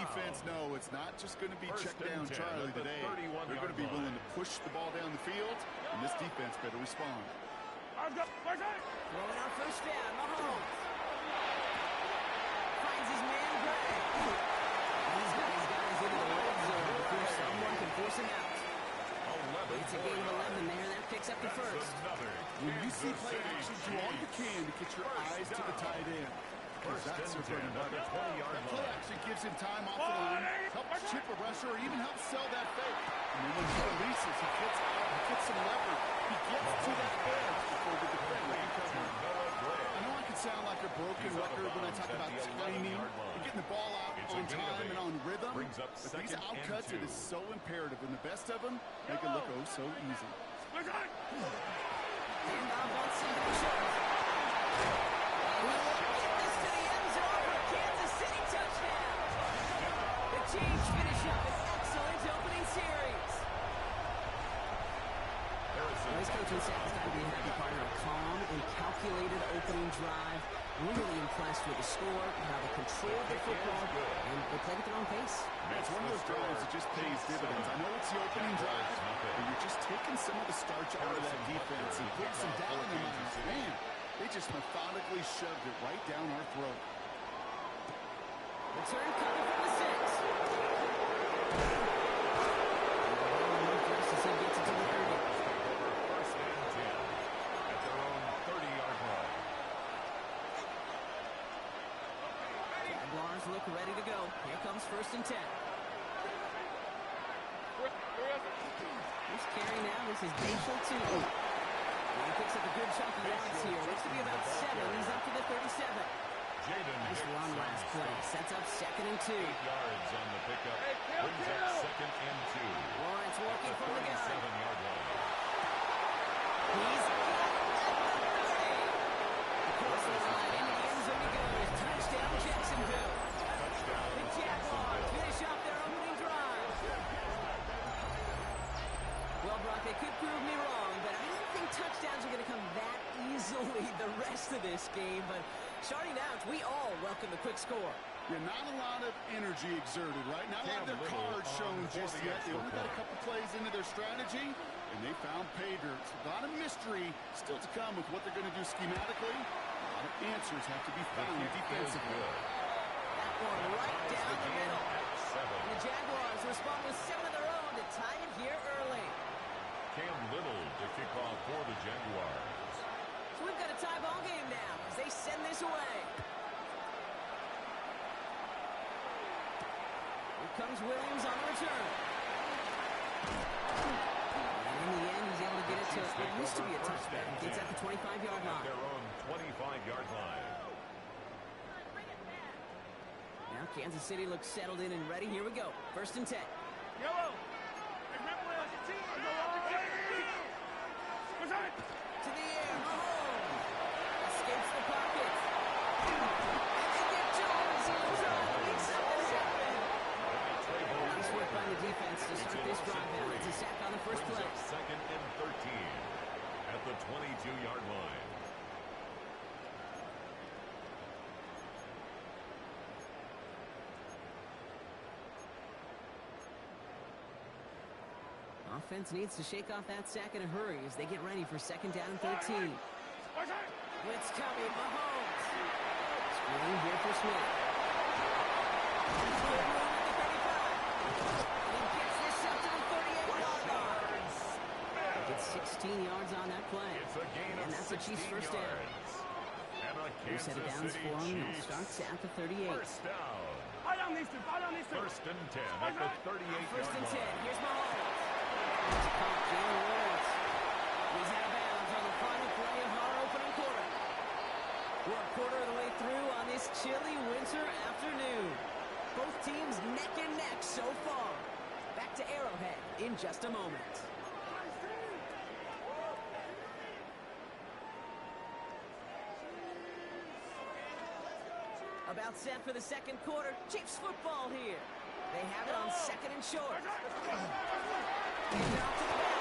defense know it's not just going to be check down Charlie today. They're going to be willing to push the ball down the field, and this defense better respond. Throwing on first down, Mahomes. Finds his man, Gray. He's got his guys into the red zone before someone can force him out. It's a gain of 11 there, and that picks up the first. When you see play action, do all you can to get your eyes to the tight end. Because that's their bread and butter. That play action gives him time off the line, helps chip a rusher, or even helps sell that fake. And then when he releases, he gets out, he gets some leverage. He gets to that edge before the defender can cover him. I know I can sound like a broken record when I talk about timing and getting the ball out on time and on rhythm. But these outcuts, it is so imperative. And the best of them make it look oh so easy. Chiefs finish up an excellent opening series. This coaching staff has got to be a happy partner. A calm and calculated opening drive. Really impressed with the score, how they control the football, and they play at their own pace. It's one of those drives that just pays dividends. I know it's the opening drive, but you're just taking some of the starch out of that defense and putting some doubt in their minds. Man, they just methodically shoved it right down our throat. Return coming from the 6. Look ready to go. Here comes 1st and 10. Who's carrying now? This is Bayshore 2. He picks up a good chunk of yards here. Looks to be about 7. He's up to the 37. Nice run last play. Sets up 2nd and 2. 8 yards on the pickup. Brings up 2nd and 2. Lawrence walking from the gun. 7-yard line. He's got it. Across the line. Into the end zone he goes. Touchdown Jacksonville. The Jaguars finish off their opening drive. Well, Brock, they could prove me wrong, but I don't think touchdowns are going to come that easily the rest of this game. But starting out, we all welcome the quick score. Yeah, not a lot of energy exerted, right? Not a lot of their cards shown just yet. They only got a couple plays into their strategy, and they found pay dirt. A lot of mystery still to come with what they're going to do schematically. A lot of answers have to be found defensively. One right down the middle. And the Jaguars respond with 7 of their own to tie it here early. Cam Little to kick off for the Jaguars. So we've got a tie ball game now as they send this away. Here comes Williams on the return. And in the end, he's able to get it to what used to be a touchdown. Gets at the 25-yard line. Their own 25-yard line. Now Kansas City looks settled in and ready. Here we go. 1st and 10. Yellow. To the air. Mahomes. Escapes the pocket. And they get Jones inside. Makes something happen. Nice work by the defense to start this drive out. It's a sack on the first play. 2nd and 13 at the 22-yard line. Offense needs to shake off that sack in a hurry as they get ready for 2nd down and 13. Blitz coming, Mahomes. Screen here for Smith. At the 35. And he gets this up to the 38-yard line. He gets 16 yards on that play. And that's the Chiefs' first down. Here's set of downs for him. It starts at the 38. First down. First and 10 at the 38-yard line. First and 10. Here's Mahomes. Jalen Lawrence. He's out of bounds on the final play of our opening quarter. We're a quarter of the way through on this chilly winter afternoon. Both teams neck and neck so far. Back to Arrowhead in just a moment. About set for the 2nd quarter. Chiefs football here. They have it on 2nd and short. He's out to the back.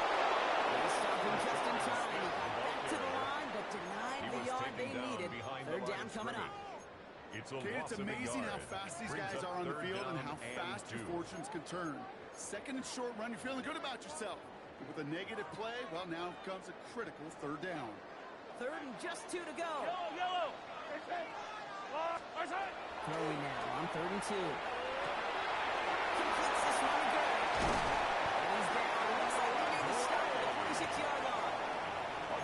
They stopped him just in time. He got back to the line, but denied the yard they needed. 3rd down coming up. It's amazing how fast these guys are on the field and how fast your fortunes can turn. Second and short run, you're feeling good about yourself. But with a negative play, well, now comes a critical third down. Third and just 2 to go. Yellow. Throwing now on 3rd and 2. Completes this one to go. And he's down. Looks like they need to stop at the 46-yard line.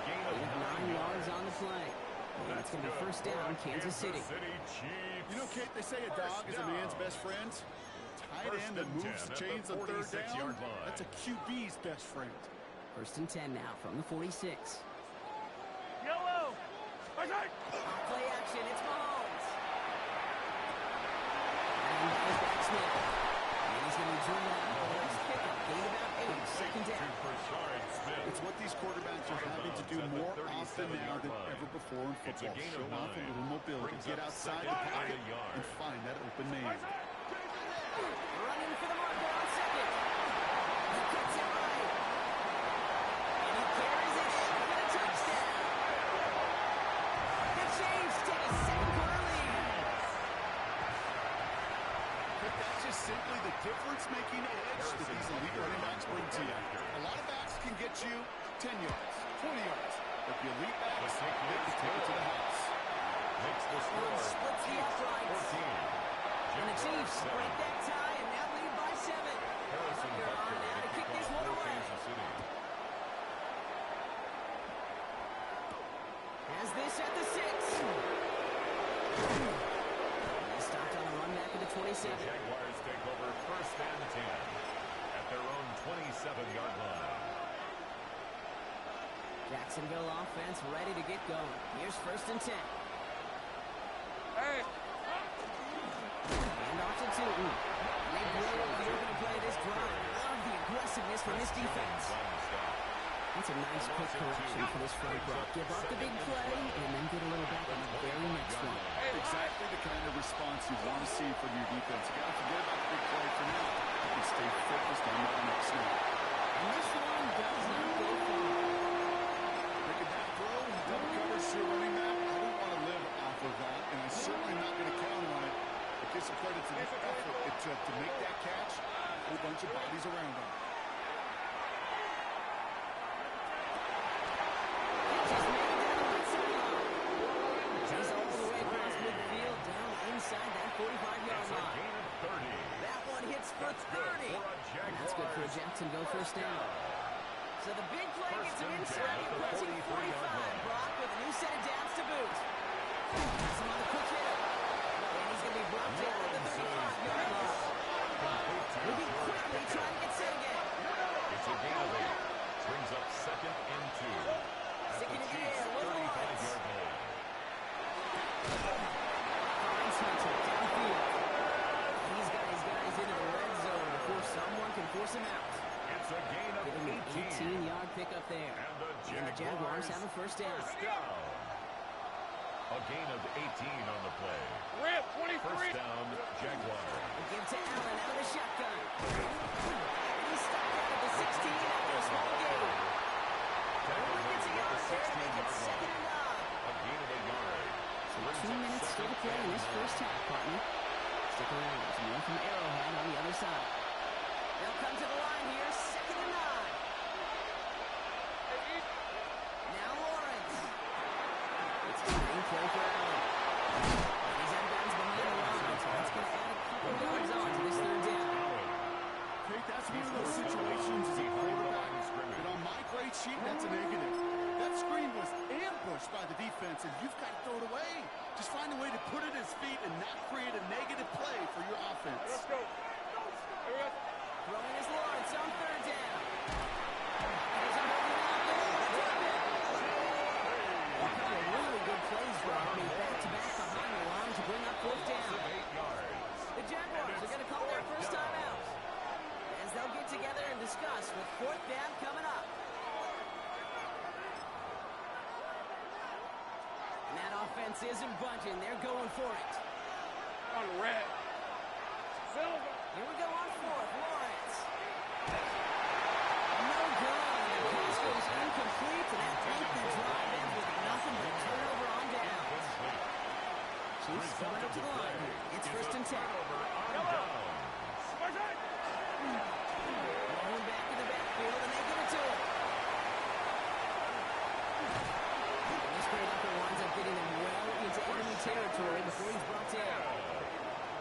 Gain of 9 yards on the play. And it's going to be first down, Kansas City. You know, Kate, they say a dog is a man's best friend. Tight end that moves the chains on third down, that's a QB's best friend. First and 10 now from the 46. Yellow. Play action, it's Mahomes. And goes back Smith. And he's going to be driven out. Nice pickup. Gain about 8. Second down. It's what these quarterbacks are having to do more often now than ever before in football. Show off a little mobility. Get outside the pocket and find that open man. Running for the marker on second. He cuts it right. And he carries it in for the touchdown. The Chiefs take a second-quarter lead. But that's just simply the difference-making edge that these elite running backs bring to you. A lot of backs can get you 10 yards, 20 yards. But the elite backs, they can take it to the house. Splits the uprights. And the Chiefs break that tie and now lead by 7. They're on now to kick this one away. Has this at the 6. They stopped on a run back at the 27. Jaguars take over first and 10 at their own 27-yard line. Jacksonville offense ready to get going. Here's first and 10. Hey. And off to Tootin. They really are going to play this drive. Love the aggressiveness from this defense. That's a nice quick correction for this front row. Give up the big play and then get a little back on the very next one. Exactly the kind of response you want to see from your defense. You got to forget about the big play for now and stay focused on that next snap. And this one does not go far. Making that throw, double coverage to your running back. I don't want to live off of that, and I'm certainly not going to count on it. But give some credit to the effort to make that catch. A whole bunch of bodies around him. Just made it down the right sideline. He's all the way across midfield, down inside that 45-yard line. That one hits for 30. And that's good for a Jacksonville first down. So the big play gets him inside the approaching 45. Brock with a new set of downs to boot. Has him on the quick hitter. And he's going to be brought down at the 35-yard line. Moving quickly, trying to get set again. It's a gain of 8. Brings up second and 2. Sticking it in the air with Lawrence. 35-yard line. Finds Hunter downfield. He's got his guys into the red zone before someone can force him out. It's a gain of Give him an 18. 18-yard pickup there. And And the Jaguars have a first down. A gain of 18 on the play. Rip, 23. First down, Jaguars. They give to Allen out of the shotgun. And he's stopped out at the 16 after a small gain. Only gets a yard there to make it second and 9. A gain of a yard. 2 minutes still to play in this first half, partner. Stick around. There's more from Arrowhead on the other side. They'll come to the line here, second and 9. Now Lawrence. It's a screen play for Allen. And he's out of bounds behind the line, so that's going to add a couple yards on to this third down. Hey, that's one of those situations as a quarterback that on my grade sheet, that's a negative. That screen was ambushed by the defense, and you've got to throw it away. Just find a way to put it at his feet and not create a negative play for your offense. Let's go. Throwing his Lawrence on third down. There's a holding out there. A couple of really good plays for Army back-to-back behind the line to bring up fourth down. 8 yards. The Jaguars are going to call their first time out as they'll get together and discuss with fourth down coming up. And that offense isn't budging. They're going for it. On red. Silver. Here we go on fourth. Lawrence. No good. The pass goes incomplete, and that lengthy drive ends with nothing but turnover on down. Chiefs coming up to the line here. It's first and 10. Rolling back in the backfield, and they give it to him. This great effort winds up getting them well into enemy territory before he's brought down.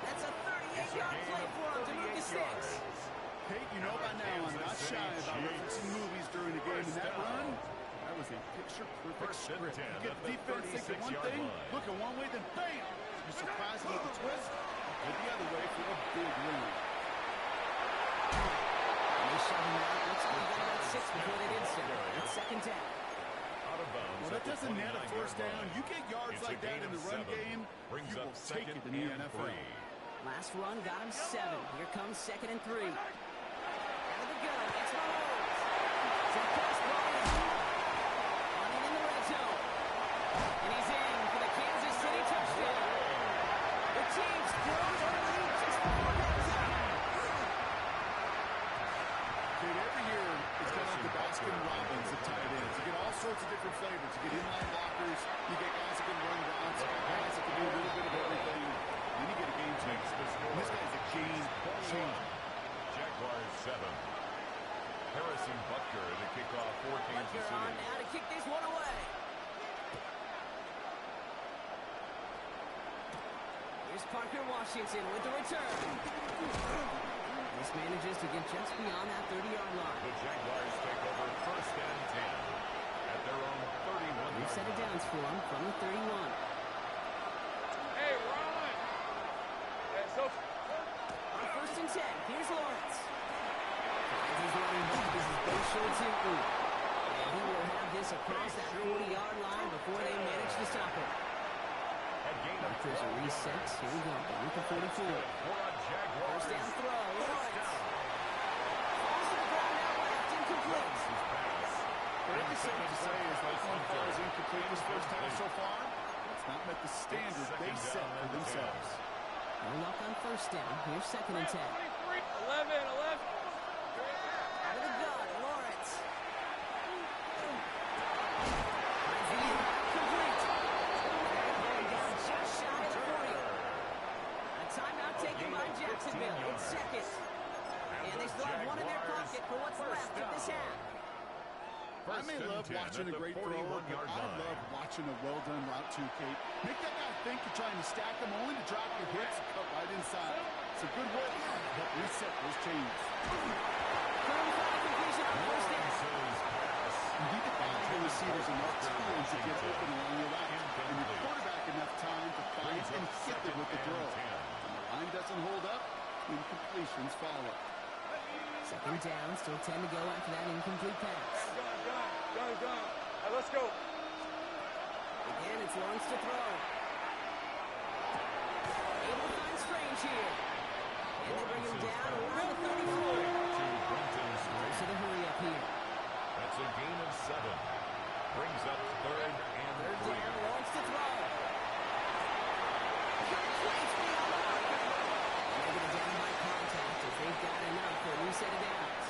That's a 38-yard play for him to move to 6. Hey, you know by now I'm not shy about referencing movies during the game, and that run, that was a picture-perfect script. You get defense thinking one thing, looking one way, then bam! You surprise them with a twist, go the other way for a big win. They shove him out. Looks like he got about 6 before they did so. It's second down. Well, that doesn't net a first down. You get yards like that in the run game, you will take it in the NFL. Last run got him 7. Here comes second and 3. Out of the gun, it's Mahomes. Some pass ball is running in the red zone. And he's in for the Kansas City touchdown. The team's throws the lead just before halftime. Dude, every year it's kind of like the Baskin Robbins of tight ends. You get all sorts of different flavors. You get inline blockers. You get guys that can run routes. You get guys that can do a little bit of everything. Then you get a game changer. And this guy's a game changer. Jaguars 7. Harrison Butker to kick off for Kansas Butker on City. now to kick this one away. Here's Parker Washington with the return. This manages to get just beyond that 30-yard line. The Jaguars take over first and 10 at their own 31. We've set it down for him from the 31. Hey, Ron! Hey, so... On first and 10, here's Lawrence. Finds his running back. This is Ben Schultz in route. And he will have this across that 40-yard line before they manage to stop him. There's a reset. Here we go. With the 44. First down throw. Lawrence. Falls to the ground out left. Incomplete. But every safe to say is that one far is incomplete this first time so far. It's not met the standard they set for themselves. No luck on first down. Here's second and 10. 11. Out of the gun. Lawrence. Jacksonville in second. And they still have one in their pocket for what's left of this half. I may love watching a great thrower, but I love watching a well-done route too, Kate. Make that guy think you're trying to stack them only to drop your hips and cut right inside. It's a good way to help reset those chains. Completion on first down. You need to find your receivers enough time to get open along your route, and your quarterback enough time to find and hit them with the throw. Line doesn't hold up, incompletions follow. Second down, still 10 to go after that incomplete pass. Gun. Let's go. Again, it's Lawrence to throw. Able to find Strange here. And they bring him down around the 34. Close to the hurry up here. That's a gain of 7. Brings up third and 3. Third down, Lawrence to throw. Completes beyond the marker. They're down by contact if they've got enough for a reset of downs.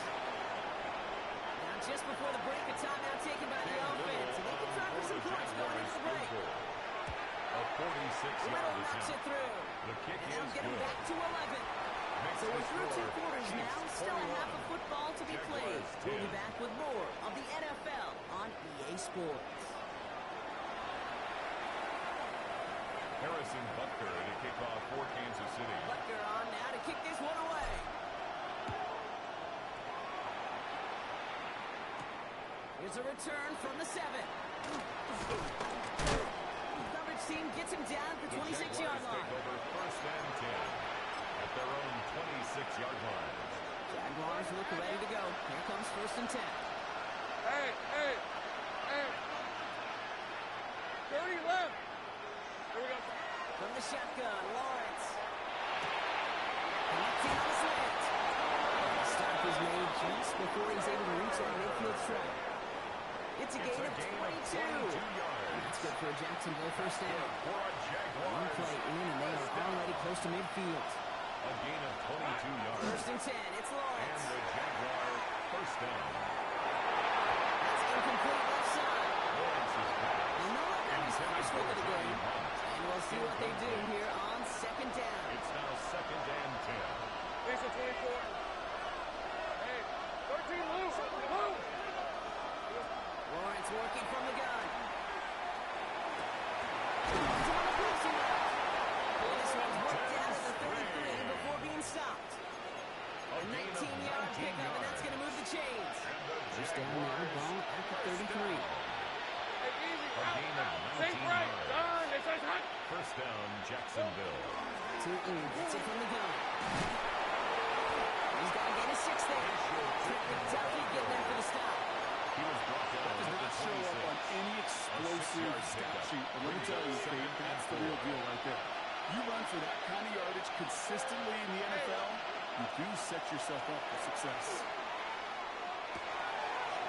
Now just before the break, a timeout taken by the offense. And they can try for some points going into the break. A 46-yard Little knocks it through. The kick And they'll is get him good. back to 11. So we're through 2 quarters now. Still a half of football to be played. We'll be back with more of the NFL on EA Sports. Harrison Butker to kick off for Kansas City. Butker on now to kick this one away. Here's a return from the 7. Coverage team gets him down at the 26-yard line. Take over first and 10 at their own 26-yard line. Jaguars look ready to go. Here comes first and 10. Hey. 30 left. Here we go. From the shotgun, Lawrence. Connecting on the slant. The stop is made just before he's able to reach that midfield strike. It's a gain of 22. That's good for a Jacksonville first down. One play in, and they are already close to midfield. A gain of 22 yards. First and 10, it's Lawrence. And the Jaguar first down. That's incomplete left side. Lawrence is back. And no longer his first look of the game. And we'll see what they do here on second down. It's now 2nd and 10. Lisa 24. Hey, 13, move. Move. Lawrence working from the gun. Lawrence on the passing route. This one's worked down to the 33 before being stopped. A 19-yard pickup, and that's going to move the chains. First down now, ball at the 33. Hey, easy. A gain of 19 Safe right. yards. Done. It's hot. First down, Jacksonville. Gets it from the gun. He's got to get a 6 there. Kentucky getting there for the stop. He was brought down Does to the not show up on 26. any explosive stat sheet. But let me tell you, Kate, that's the real deal right there. You run for that kind of yardage consistently in the NFL, you do set yourself up for success.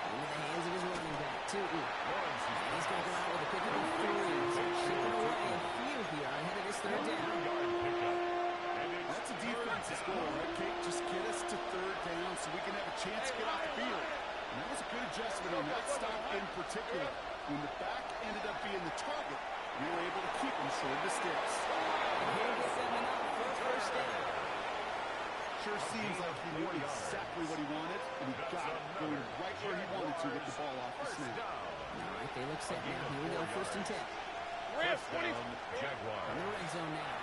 Into the hands of his running back, Tootin. Lawrence is He's going to go out with a pick of 3. Chipping away a few here ahead of this third down. yard pickup. And it's That's a defense's goal, right, Kate? Just get us to third down so we can have a chance to get off the field. And that was a good adjustment on that stop in particular. When the back ended up being the target, we were able to keep him short of the sticks. And he'll get them up for a first down. Sure seems like he knew exactly what he wanted, and he got it, going right where he wanted to with the ball off the snap. All right, they look set now. Here we go, first and 10. Rams, first 20. down, In the Jaguars. red zone now.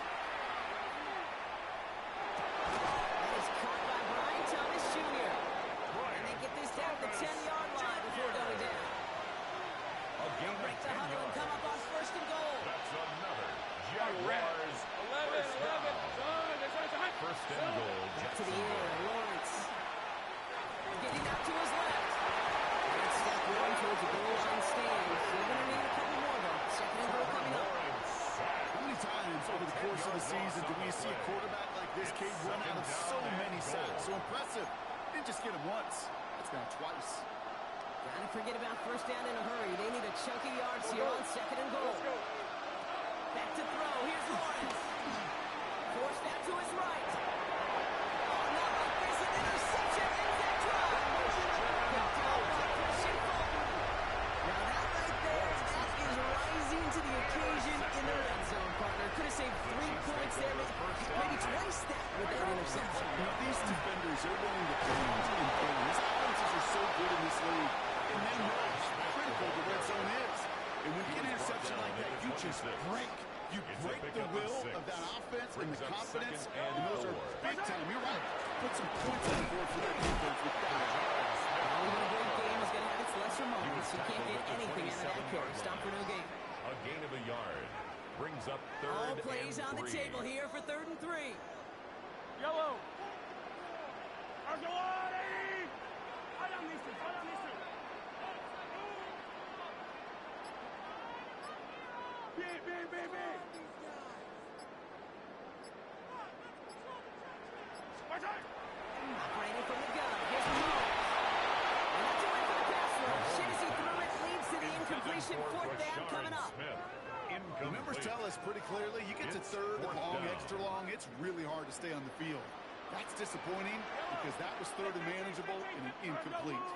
That is caught by Brian Thomas Jr. And they get this down to the 10-yard line before going down. A gain of Break the 10 huddle and yards. come up on first and goal. That's another Jaguars 11, first 11. down. Done. It's hot. First and goal, Back to the air, Jacksonville. Lawrence. Getting out to his left. Great step going towards the goal line stand. They're going to need a couple more, though. Second and goal coming up. Lawrence sacked. How many times over the course of the season do we see a quarterback like this, Kate, run out of so many sacks? So impressive. Didn't just get him once. That's now twice. Gotta forget about first down in a hurry. They need a chunk of yards here on second and goal. Back to throw. Here's Lawrence. Forced out to his right. Oh, not like this. An interception. Ends that drive. Picked up by Christian Fulton. Now that right there, that is rising to the occasion in the red zone, partner. Could have saved 3 points there, maybe twice that with that interception. You know, these defenders are willing to change in fairness. Offenses are so good in this league, and they know how critical the red zone is. And when you get an interception like that, you just break. You break the will of that offense and the confidence, and those are big time. You're right. Put some points on the board for that defense with that. Only a great game is going to have its lesser moments. You can't get anything out of that carry. Stop for no gain. A gain of a yard. Brings up All third plays and on the 3. table here for third and 3. Yellow. Argelati. Hold on these two. Hold on these two. B. Operating from the gun. Here's Mahomes. And that's away for the pass rush. Shit as he threw it leads to the incompletion. Fourth down coming up. The numbers tell us pretty clearly, you get to third and long, extra long, it's really hard to stay on the field. That's disappointing because that was third and manageable and an incomplete.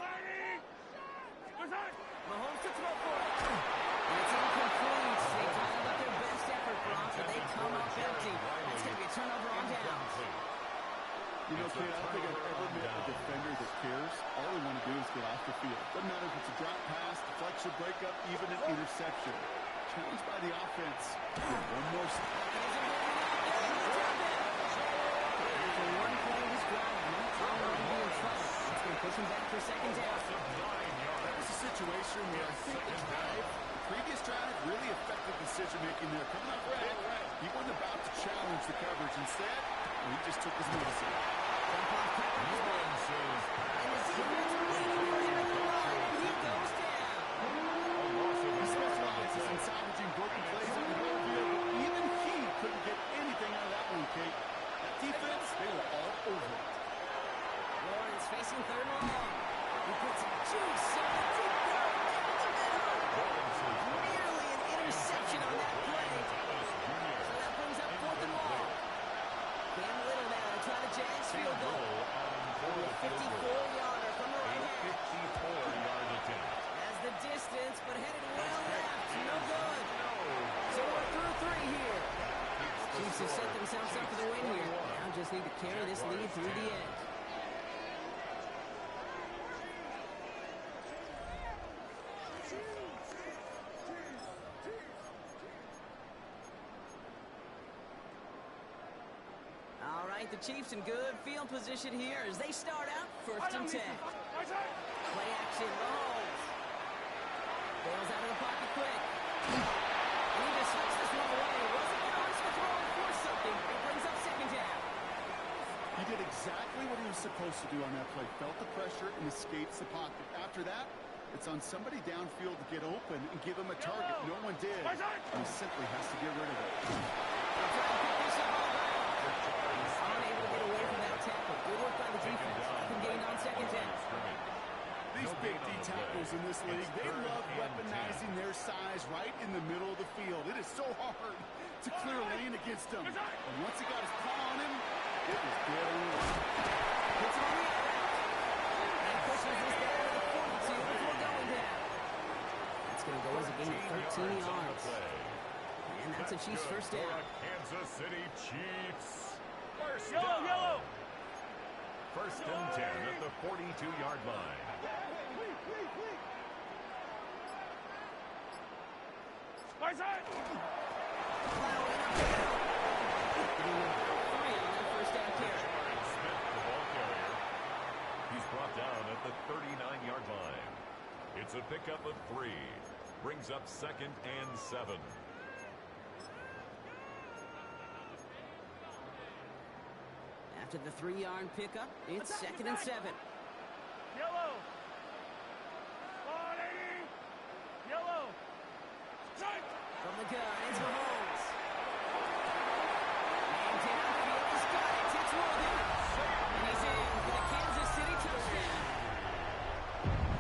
Mahomes to throw for it. And it's incomplete. They dialed up their best effort, Brock, but they come up empty. That's going to be a turnover on downs. You know, Kate, I don't think I've ever met a defender that cares. All they want to do is get off the field. Doesn't matter if it's a drop pass, deflection, breakup, even an interception. Challenged by the offense. One more step. There's a one play of this drive. Not all going to be in trouble. It's going to push him back for second down. That was a situation where I think the previous drive really affected decision-making there. Coming up red, he wasn't about to challenge the coverage. Instead, he just took his medicine. And the defense waiting for him at the line. He goes down. He specializes in salvaging broken plays on the field, but even he couldn't get anything out of that one, Kate. That defense, they were all over it. Lawrence facing third and long. He puts juice on the deep throw. Nearly an interception on that play. So that brings up fourth and long. Cam Little now trying to jam themselves up for the win here. Now just need to carry this lead through the end. All right, the Chiefs in good field position here as they start out 1st and 10. Play action, Mahomes. Bails out of the pocket quick. And he just swings this one away. Wasn't going to risk a throw and force something. It brings up 2nd down. He did exactly what he was supposed to do on that play. Felt the pressure and escapes the pocket. After that, it's on somebody downfield to get open and give him a target. No one did. And he simply has to get rid of it. They'll try to pick this up all back. Unable to get away from that tackle. Good work by the defense. Nothing gained on 2nd down. These big D tackles in this league, they love weaponizing their size right in the middle of the field. It is so hard to clear a lane against them. And once he got his paw on him, it was dead on. Puts him on the out route. And pushes this there to the 42 before going down. That's going to go as a gain of 13 yards. And that's a Chiefs 1st down. Kansas City Chiefs. First Yellow, down. yellow. 1st and 10 at the 42-yard line. Right side. Plowing up the middle. Getting about 3 on that 1st down carry. Smith, the ball carrier. He's brought down at the 39-yard line. It's a pickup of 3. Brings up 2nd and 7. After the 3-yard pickup, it's 2nd and 7. Yellow. 180. Yellow. Strike. From the gun, it's Mahomes. And downfield, he's got it. It's Worthy. And he's in for the Kansas City touchdown.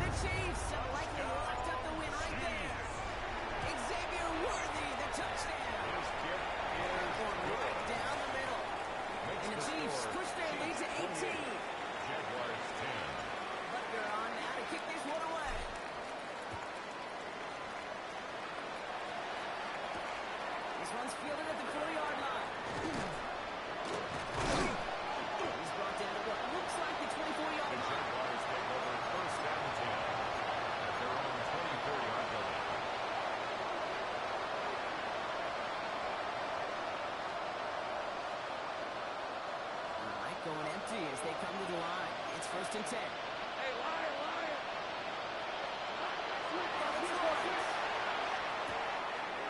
The Chiefs have likely locked up the win right there. Xavier Worthy, the touchdown. His kick is Right down the middle. And the Chiefs push their lead to 18. Jaguars 10. Butker on now to kick this one away. This one's fielded at the 4-yard line. He's brought down to what looks like the 24-yard The line. Jaguars take over 1st and 10 at their own 24-yard line. All right, going empty as they come to the line. It's 1st and 10. Hey, lion, lion. It's Lawrence.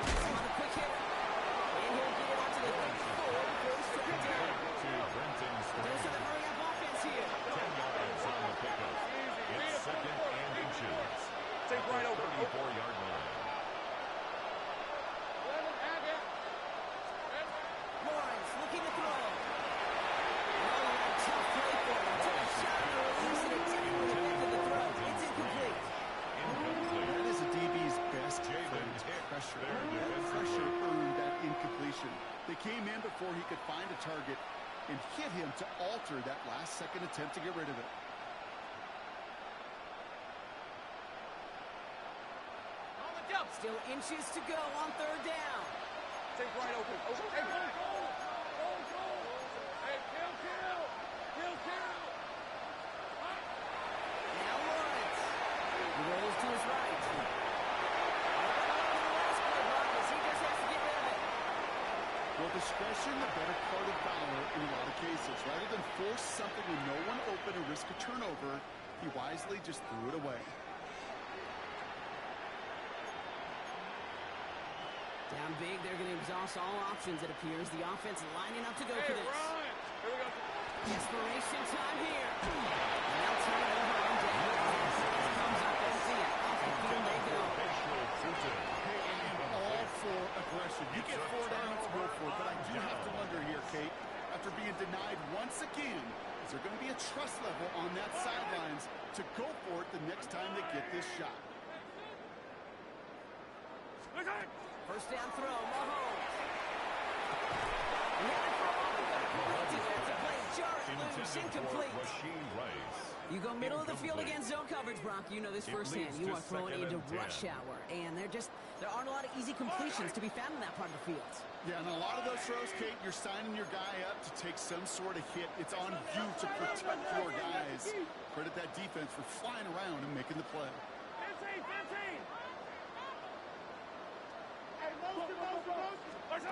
On a quick hitter. And he'll get it out to the 34 before he's tracked down. To Brenton There's Strange. the hurry-up offense here. 10 yards on the pickup. It's 2nd and inches. Take right over. 34-yard line. 11, and it. Lawrence looking to throw. Oh, a tough play for him. Took a shot and a release, and it's in the back of the throw. It's incomplete. That is a DB's best friend. Pressure. Pressure earned that incompletion. They came in before he could find a target and hit him to alter that last-second attempt to get rid of it. On the jump. Still inches to go on 3rd down. Take right open. Hey, go, go. Go, go. Hey, kill, kill. Kill, kill. Now Lawrence. He rolls to his right. He just has to get rid of it. Well, discretion, the better part of valor in a lot of cases. Rather than force something with no one open and risk a turnover, he wisely just threw it away. Down big, they're going to exhaust all options, it appears. The offense lining up to go Hey, for this. Ryan. Here we go. Desperation time here. And they'll turn it over on down. This comes up empty, and off the field they go. Hey, and all for aggression. You get 4 downs, go for it. But I do have to wonder here, Kate, after being denied once again, is there going to be a trust level on that sidelines to go for it the next time they get this shot? First down throw, Mahomes. He had it for a moment, but a great defensive play. jar it loose, incomplete. You go middle of the field against zone coverage, Brock. You know this firsthand. You are throwing into rush hour, and there aren't a lot of easy completions to be found in that part of the field. Yeah, and a lot of those throws, Kate, you're signing your guy up to take some sort of hit. It's on you to protect your guys. Credit that defense for flying around and making the play. 15, 15. Hey, motion. Out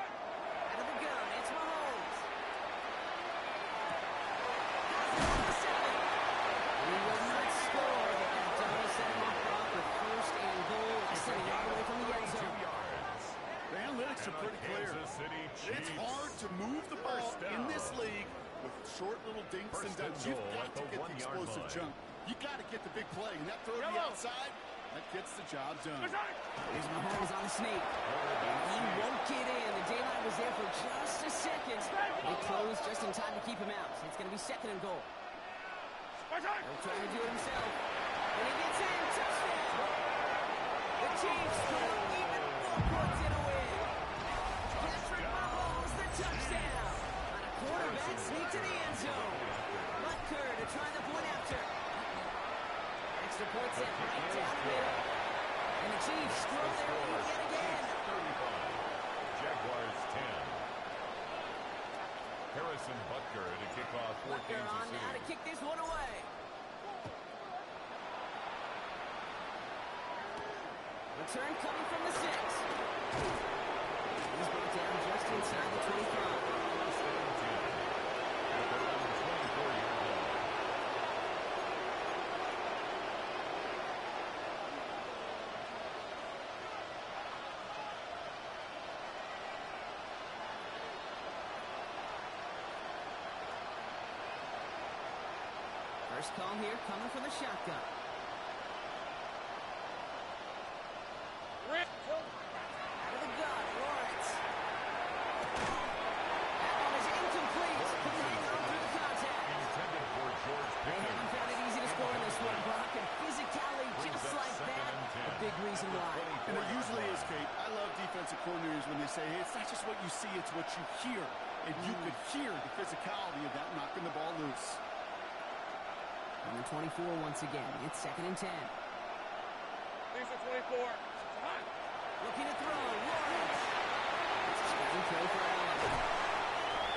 of the gun, it's Mahomes. He will not score, but that does set him off Brock with first and goal. Sitting all the way from the end zone. The analytics are pretty clear. It's hard to move the ball in this league with short little dinks and dunks. You've got to get the explosive jump. You got to get the big play. And that throw to the outside, that gets the job done. Here's Mahomes on the sneak. He won't get in. The daylight was there for just a second. They closed just in time to keep him out. It's going to be second and goal. He'll try to do it himself. And he gets in. Touchdown. The Chiefs put up even more points in a win. Patrick Mahomes, the touchdown. On a quarterback sneak to the end zone. Butker to try the point after. Extra point set right down the middle. And the Chiefs grow their lead yet again. 35. Jaguars 10. Harrison Butker to kick off for Butker Kansas on City. now to kick this one away. Return coming from the 6. He's brought down just inside the 25. First call here coming from the shotgun. Out of the gun, Lawrence. That one is incomplete. Couldn't hang on through the contact. Intended for George They Pickens. haven't found it easy to score in this one, Brock. And physicality just like that, a big reason why. And it usually is, Kate. I love defensive coordinators when they say, hey, it's not just what you see, it's what you hear. And you could hear the physicality of that knocking the ball loose. On the 24 once again. It's second and 10. These are 24. Looking to throw. Lawrence. It's a screen throw for Allen.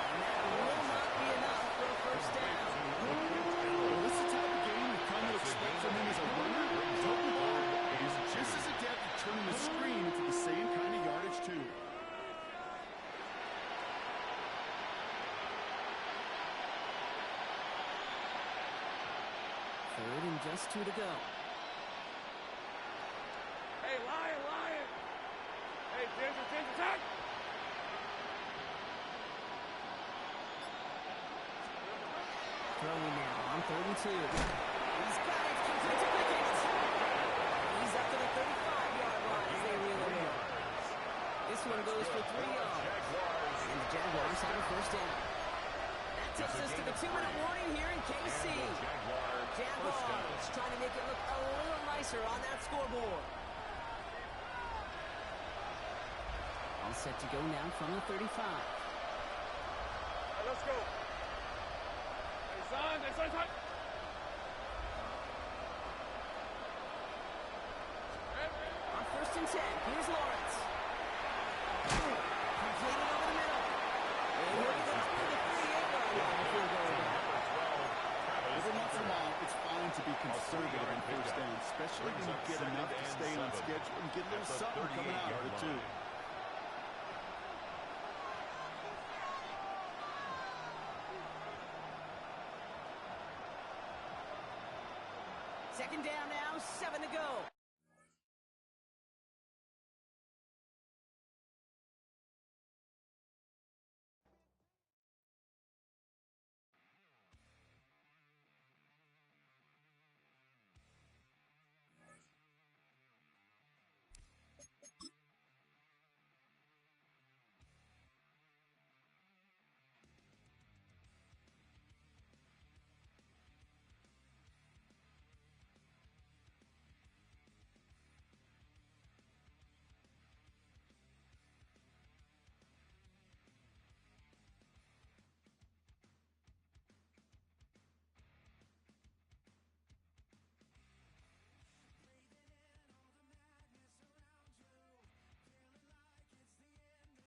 And that will not be enough for a first down. Well, this is the type of game you come to expect from him as a runner. Total ball is just as adept at turning the screen into the same kind of yardage, too. Third and just 2 to go. Hey, Lion. Hey, Ginger, attack. Throwing now on 32. He's got it. Complete to Pickens. He's up to the 35-yard line as they reel him in. This one goes for 3 yards. And the Jaguars have a first down. That takes us to the 2-minute warning here in KC. Jaguars trying to make it look a little nicer on that scoreboard. All set to go now from the 35. Hey, let's go. Hey, son. On first and 10, here's Lawrence. Completed over the middle. And he'll get up to the 38-yard line before going down. Every once in a while, it's fine to be conservative on first down, especially when you get enough to stay on schedule and get a little something coming out of it, too. Second down now, 7 to go.